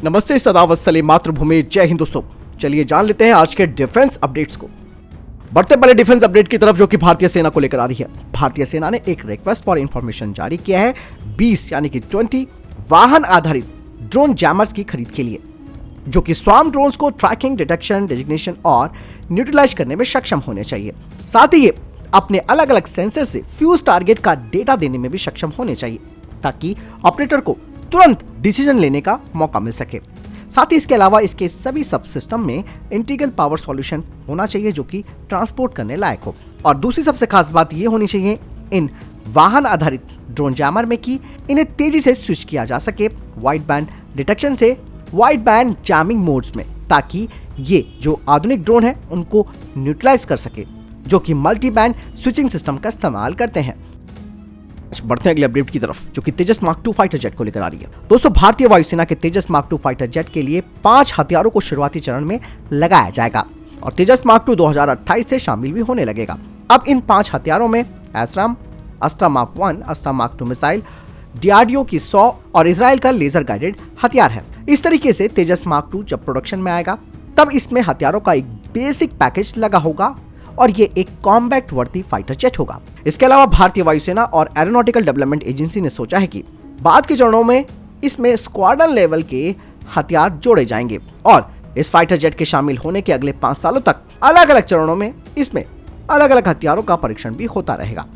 नमस्ते, सदावत सलीम, मातृभूमि, जय हिंद। दोस्तों चलिए जान लेते हैं आज के डिफेंस अपडेट्स को। बढ़ते पहले डिफेंस अपडेट की तरफ जो कि भारतीय सेना को लेकर आ रही है। भारतीय सेना ने एक रिक्वेस्ट फॉर इंफॉर्मेशन जारी किया है 20 यानी कि 20 वाहन आधारित ड्रोन जैमर्स की खरीद के लिए, जो कि स्वार्म ड्रोन्स को ट्रैकिंग, डिटेक्शन, डेजिग्नेशन और न्यूट्रलाइज करने में सक्षम होने चाहिए। साथ ही ये अपने अलग अलग सेंसर से फ्यूज टारगेट का डेटा देने में भी सक्षम होने चाहिए, ताकि ऑपरेटर को तुरंत डिसीजन लेने का मौका मिल सके। साथ ही इसके अलावा इसके सभी सब सिस्टम में इंटीग्रल पावर सॉल्यूशन होना चाहिए, जो कि ट्रांसपोर्ट करने लायक हो। और दूसरी सबसे खास बात यह होनी चाहिए इन वाहन आधारित ड्रोन जैमर में कि इन्हें तेजी से स्विच किया जा सके वाइड बैंड डिटेक्शन से वाइड बैंड जैमिंग मोड्स में, ताकि ये जो आधुनिक ड्रोन है उनको न्यूट्रलाइज कर सके, जो कि मल्टी बैंड स्विचिंग सिस्टम का इस्तेमाल करते हैं। बढ़ते हैं अगले अपडेट की तरफ, जो कि तेजस मार्क 2 फाइटर जेट को लेकर आ रही है। दोस्तों भारतीय वायुसेना के तेजस मार्क 2 फाइटर जेट के लिए 5 हथियारों को शुरुआती चरण में लगाया जाएगा और तेजस मार्क 2 2028 से शामिल भी होने लगेगा। अब इन 5 हथियारों में एसराम, Astra mark 1, Astra mark 2 missile, DRDO की 100 और इजराइल का लेजर गाइडेड हथियार है। इस तरीके से तेजस मार्क 2 जब प्रोडक्शन में आएगा तब इसमें हथियारों का एक बेसिक पैकेज लगा होगा और ये एक कॉम्बैट वर्दी फाइटर जेट होगा। इसके अलावा भारतीय वायुसेना और एरोनॉटिकल डेवलपमेंट एजेंसी ने सोचा है कि बाद के चरणों में इसमें स्क्वाड्रन लेवल के हथियार जोड़े जाएंगे और इस फाइटर जेट के शामिल होने के अगले 5 सालों तक अलग अलग चरणों में इसमें अलग अलग हथियारों का परीक्षण भी होता रहेगा।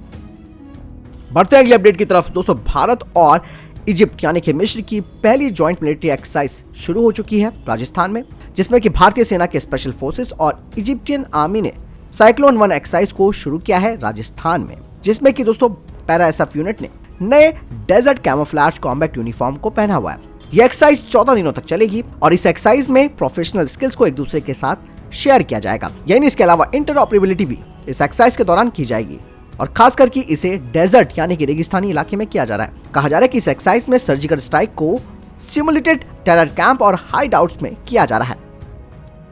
बढ़ते अगले अपडेट की तरफ। दोस्तों भारत और इजिप्ट यानी कि मिस्र की पहली ज्वाइंट मिलिट्री एक्सरसाइज शुरू हो चुकी है राजस्थान में, जिसमें कि भारतीय सेना के स्पेशल फोर्सेस और इजिप्टियन आर्मी ने साइक्लोन 1 एक्सरसाइज को शुरू किया है राजस्थान में, जिसमें कि दोस्तों पैरा एसएफ यूनिट ने नए डेजर्ट कैमोफ्लेज कॉम्बैट यूनिफॉर्म को पहना हुआ है। यह एक्सरसाइज 14 दिनों तक चलेगी और इस एक्सरसाइज में प्रोफेशनल स्किल्स को एक दूसरे के साथ शेयर किया जाएगा। यानी इसके अलावा इंटरऑपरेबिलिटी भी इस एक्सरसाइज के दौरान की जाएगी और खास करके इसे डेजर्ट यानी कि रेगिस्तानी इलाके में किया जा रहा है। कहा जा रहा है कि इस एक्सरसाइज में सर्जिकल स्ट्राइक को सिमुलेटेड टेरर कैंप और हाइड आउट्स में किया जा रहा है।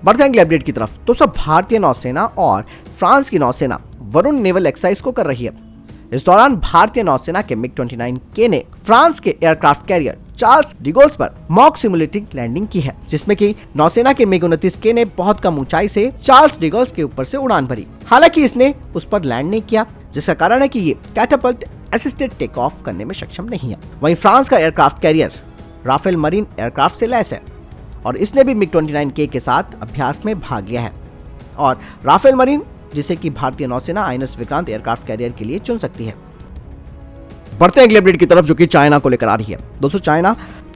बढ़ते हैं अगले अपडेट की तरफ। दोस्तों भारतीय नौसेना और फ्रांस की नौसेना वरुण नेवल एक्सरसाइज को कर रही है। इस दौरान भारतीय नौसेना के MiG-29K ने फ्रांस के एयरक्राफ्ट कैरियर चार्ल्स डिगोल्स पर मॉक सिमुलेटिंग लैंडिंग की है, जिसमें कि नौसेना के MiG-29K ने बहुत कम ऊंचाई से चार्ल्स डिगोल्स के ऊपर से उड़ान भरी। हालांकि इसने उस पर लैंड नहीं किया, जिसका कारण है कि ये कैटापल्ट असिस्टेड टेक ऑफ करने में सक्षम नहीं है। वहीं फ्रांस का aircraft carrier Rafale marine aircraft से लैस है और इसने भी MiG-29K के साथ अभ्यास में भाग लिया है और राफेल मरीन, जिसे कि भारतीय नौसेना INS विक्रांत एयरक्राफ्ट कैरियर के लिए चुन सकती है। बढ़ते अगले अपडेट की तरफ, जो कि चाइना को लेकर आ रही है। दोस्तों चाइना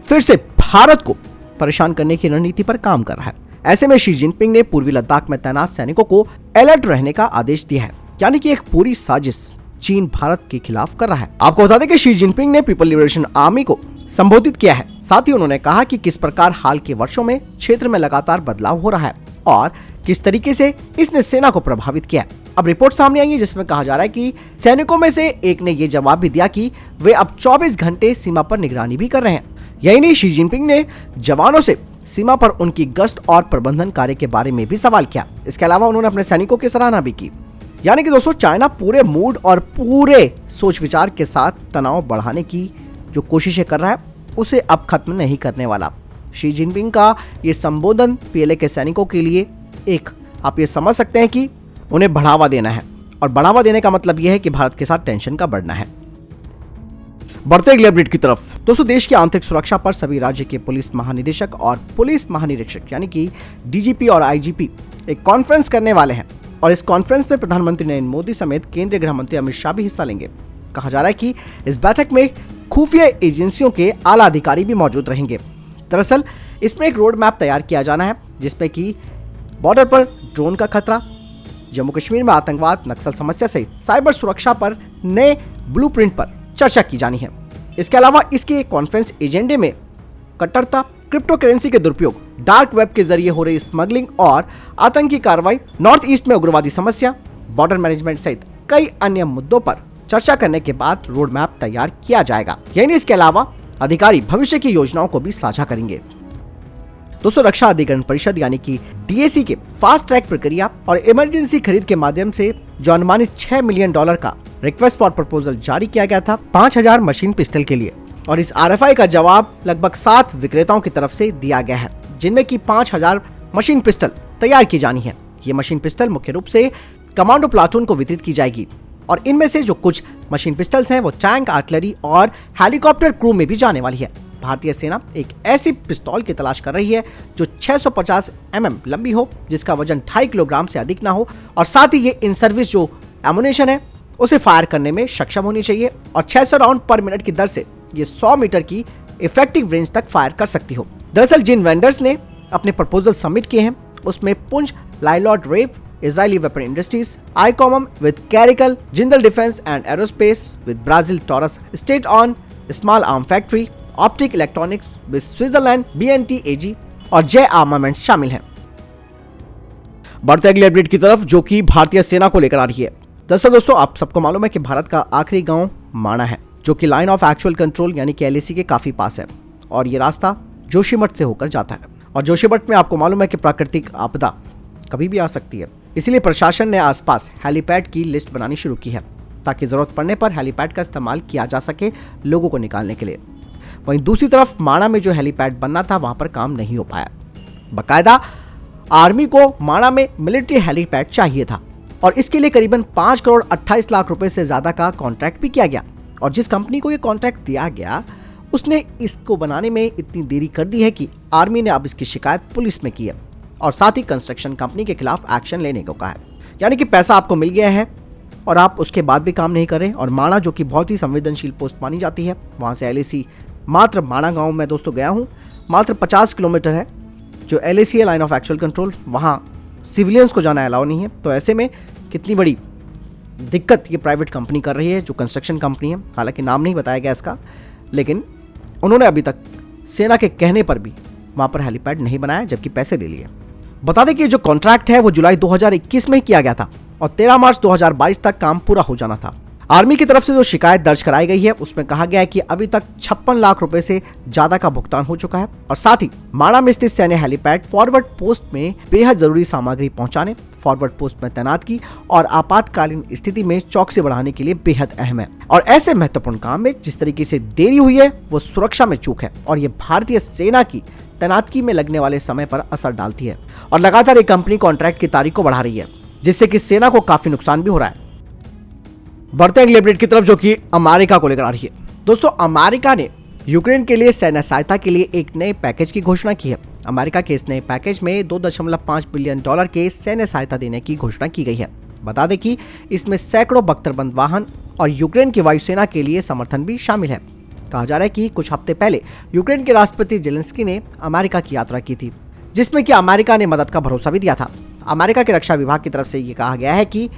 फिर से भारत को परेशान करने की रणनीति पर काम कर रहा है। ऐसे में शी जिनपिंग ने पूर्वी लद्दाख में तैनात सैनिकों को अलर्ट रहने का आदेश दिया है, यानी कि एक पूरी साजिश चीन भारत के खिलाफ कर रहा है। आपको बता दें कि शी जिनपिंग ने पीपल लिबरेशन आर्मी को संबोधित किया है। साथ ही उन्होंने कहा कि किस प्रकार हाल के वर्षों में क्षेत्र में लगातार बदलाव हो रहा है और किस तरीके से इसने सेना को प्रभावित किया। अब रिपोर्ट सामने आई है जिसमें कहा जा रहा है कि सैनिकों में से एक ने यह जवाब भी दिया कि वे अब 24 घंटे सीमा पर निगरानी भी कर रहे हैं। यही नहीं, शी जिनपिंग ने जवानों से सीमा पर उनकी गश्त और प्रबंधन कार्य के बारे में भी सवाल किया। इसके अलावा उन्होंने अपने सैनिकों की सराहना भी की। यानी कि दोस्तों चाइना पूरे मूड और पूरे सोच विचार के साथ तनाव बढ़ाने की जो कोशिशें कर रहा है उसे अब खत्म नहीं करने वाला। शी जिनपिंग का ये संबोधन पीएलए के सैनिकों के लिए एक, आप ये समझ सकते हैं कि उन्हें बढ़ावा देना है और बढ़ावा देने का मतलब यह है कि भारत के साथ टेंशन का बढ़ना है। बढ़ते अगले अपडेट की तरफ। दोस्तों देश की आंतरिक सुरक्षा पर सभी राज्य के पुलिस महानिदेशक और पुलिस महानिरीक्षक यानी कि डीजीपी और आईजीपी एक कॉन्फ्रेंस करने वाले हैं और इस कॉन्फ्रेंस में प्रधानमंत्री नरेंद्र मोदी समेत केंद्रीय गृह मंत्री अमित शाह भी हिस्सा लेंगे। कहा जा रहा है कि इस बैठक में खुफिया एजेंसियों के आला अधिकारी भी मौजूद रहेंगे। दरअसल इसमें एक रोड मैप तैयार किया जाना है, जिसमें कि बॉर्डर पर ड्रोन का खतरा, जम्मू कश्मीर में आतंकवाद, नक्सल समस्या सहित साइबर सुरक्षा पर नए ब्लूप्रिंट पर चर्चा की जानी है। इसके अलावा इसके कॉन्फ्रेंस एजेंडे में कट्टरता, क्रिप्टो करेंसी के दुरुपयोग, डार्क वेब के जरिए हो रही स्मगलिंग और आतंकी कार्रवाई, नॉर्थ ईस्ट में उग्रवादी समस्या, बॉर्डर मैनेजमेंट सहित कई अन्य मुद्दों पर चर्चा करने के बाद रोड मैप तैयार किया जाएगा। यानी इसके अलावा अधिकारी भविष्य की योजनाओं को भी साझा करेंगे। दोस्तों रक्षा अधिग्रहण परिषद यानी कि डीएसी के फास्ट ट्रैक प्रक्रिया और इमरजेंसी खरीद के माध्यम से जो अनुमानित $6 मिलियन का रिक्वेस्ट फॉर प्रपोजल जारी किया गया था 5000 मशीन पिस्टल के लिए, और इस RFI का जवाब लगभग 7 विक्रेताओं की तरफ से दिया गया है, जिनमें की 5000 मशीन पिस्टल तैयार की जानी है। ये मशीन पिस्टल मुख्य रूप से कमांडो प्लाटून को वितरित की जाएगी और इनमें से जो कुछ मशीन पिस्टल्स हैं वो टैंक, आर्टिलरी और हेलीकॉप्टर क्रू में भी जाने वाली है। भारतीय सेना एक ऐसी पिस्तौल की तलाश कर रही है जो 650 mm लंबी हो, जिसका वजन 2.5 किलोग्राम से अधिक ना हो और साथ ही ये इन सर्विस जो एमुनेशन है उसे फायर करने में सक्षम होनी चाहिए और 600 राउंड पर मिनट की दर से ये 100 मीटर की इफेक्टिव रेंज तक फायर कर सकती हो। दरअसल जिन वेंडर्स ने अपने प्रपोजल सबमिट किए हैं उसमें पुंज लाइलॉट रेव, इजरायली वेपन इंडस्ट्रीज, आईकॉमम with Caracal, Jindal defence and aerospace with Brazil Taurus state on small arm factory, optic electronics with Switzerland BNT AG और जय आर्मामेंट्स शामिल हैं। बढ़ते अगले अपडेट की तरफ जो कि भारतीय सेना को लेकर आ रही है। दरअसल दोस्तों आप सबको मालूम है कि भारत का आखिरी गांव माणा है, जो कि लाइन ऑफ एक्चुअल कंट्रोल यानी कि LAC के काफी पास है और ये रास्ता जोशीमठ से होकर जाता है। और जोशीमठ में आपको मालूम है कि प्राकृतिक आपदा कभी भी आ सकती है, इसलिए प्रशासन ने आसपास हेलीपैड की लिस्ट बनानी शुरू की है ताकि जरूरत पड़ने पर हेलीपैड का इस्तेमाल किया जा सके लोगों को निकालने के लिए। वहीं दूसरी तरफ माणा में जो हेलीपैड बनना था वहां पर काम नहीं हो पाया। बकायदा आर्मी को माणा में मिलिट्री हेलीपैड चाहिए था और इसके लिए करीबन 5 करोड़ 28 लाख रुपए से ज्यादा का कॉन्ट्रैक्ट भी किया गया और जिस कंपनी को यह कॉन्ट्रैक्ट दिया गया उसने इसको बनाने में इतनी देरी कर दी है कि आर्मी ने अब इसकी शिकायत पुलिस में की है और साथ ही कंस्ट्रक्शन कंपनी के खिलाफ एक्शन लेने को कहा है। यानी कि पैसा आपको मिल गया है और आप उसके बाद भी काम नहीं कर रहे। और माणा जो कि बहुत ही संवेदनशील पोस्ट मानी जाती है, वहां से LAC मात्र माणा गांव में दोस्तों गया हूं, मात्र 50 किलोमीटर है जो LAC है लाइन ऑफ एक्चुअल कंट्रोल, वहां सिविलियंस को जाना अलाउ नहीं है। तो ऐसे में कितनी बड़ी दिक्कत ये प्राइवेट कंपनी कर रही है जो कंस्ट्रक्शन कंपनी है, हालांकि नाम नहीं बताया गया इसका, लेकिन उन्होंने अभी तक सेना के कहने पर भी वहां पर हेलीपैड नहीं बनाया जबकि पैसे ले लिए। बता दें कि जो कॉन्ट्रैक्ट है वो जुलाई 2021 में किया गया था और 13 मार्च 2022 तक काम पूरा हो जाना था। आर्मी की तरफ से जो शिकायत दर्ज कराई गई है उसमें कहा गया है कि अभी तक 56 लाख रुपए से ज्यादा का भुगतान हो चुका है और साथ ही माणा में स्थित सैन्य हेलीपैड फॉरवर्ड पोस्ट में बेहद जरूरी सामग्री पहुंचाने, फॉरवर्ड पोस्ट में तैनात की और आपातकालीन स्थिति में चौकसी बढ़ाने के लिए बेहद अहम है। और ऐसे महत्वपूर्ण काम में जिस तरीके से देरी हुई है वो सुरक्षा में चूक है और ये भारतीय सेना की तैनातगी में लगने वाले समय पर असर डालती है और लगातार ये कंपनी कॉन्ट्रैक्ट की तारीख को बढ़ा रही है, जिससे कि सेना को काफी नुकसान भी हो रहा है। बढ़ते अगले अपडेट की तरफ जो कि अमेरिका को लेकर आ रही है। दोस्तों अमेरिका ने यूक्रेन के लिए सैन्य सहायता के लिए एक नए पैकेज की घोषणा की है। अमेरिका के इस नए पैकेज में $2.5 बिलियन के सैन्य सहायता देने की घोषणा की गई है। बता दें कि इसमें सैकड़ों बख्तरबंद वाहन और यूक्रेन की वायुसेना के लिए समर्थन भी शामिल है। कहा जा रहा है कि कुछ हफ्ते पहले यूक्रेन के राष्ट्रपति जेलेंस्की ने अमेरिका की यात्रा की थी, जिसमें कि अमेरिका ने मदद का भरोसा भी दिया था। अमेरिका के रक्षा विभाग की तरफ से ये कहा गया है कि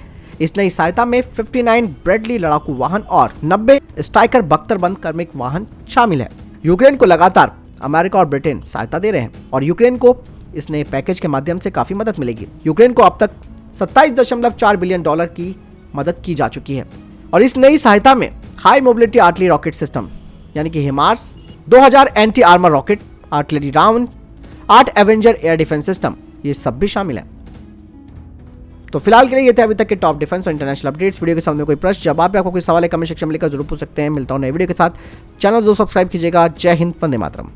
इस नई सहायता में 59 ब्रेडली लड़ाकू वाहन और 90 स्ट्राइकर बख्तरबंद कार्मिक वाहन शामिल है। यूक्रेन को लगातार अमेरिका और ब्रिटेन सहायता दे रहे हैं और यूक्रेन को इस नए पैकेज के माध्यम से काफी मदद मिलेगी। यूक्रेन को अब तक $27.4 बिलियन की मदद की जा चुकी है और इस नई सहायता में high mobility artillery rocket system यानी कि HIMARS, 2000 anti armour rocket, artillery round, 8 Avenger air defence system, ये सब भी शामिल है। तो फिलहाल के लिए ये थे अभी तक के टॉप डिफेंस और इंटरनेशनल अपडेट्स। वीडियो के सामने कोई प्रश्न जवाब या कोई सवाल है कमेंट सेक्शन में लिखकर जरूर पूछ सकते हैं। मिलता हूं नए वीडियो के साथ। चैनल जरूर सब्सक्राइब कीजिएगा। जय हिंद, वंदे मातरम।